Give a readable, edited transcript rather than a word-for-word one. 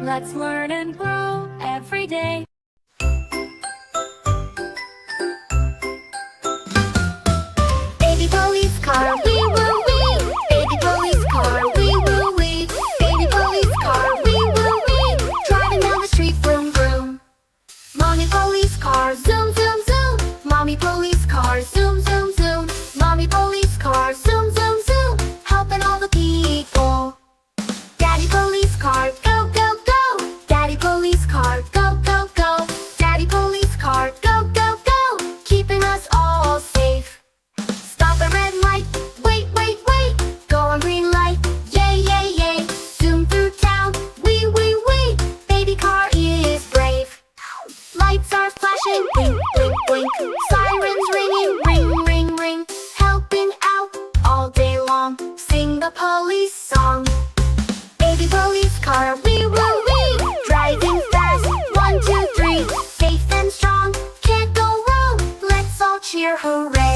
Let's learn and grow every day. Baby police car, wee woo wee. Baby police car, wee woo wee. Baby police car, wee woo wee. Driving down the street, vroom vroom. Mommy police car, zoom zoom zoom. Mommy police car, zoom zoom zoom. Mommy police car, zoom zoom zoom. Helping all the people. Daddy police car, go go go. Daddy police car, go go go. Daddy police car, go go go. Keeping us all safe. Stop the red light, wait, wait, wait. Go on green light, yay, yay, yay. Zoom through town, wee, wee, wee. Baby car is brave. Lights are flashing, blink, blink, blink. Sirens ringing, ring, ring, ring. Helping out all day long. Sing the police song. Baby police car, wee, woo, wee. Driving fast, 1, 2, 3. Safe and strong, can't go wrong. Let's all cheer, hooray.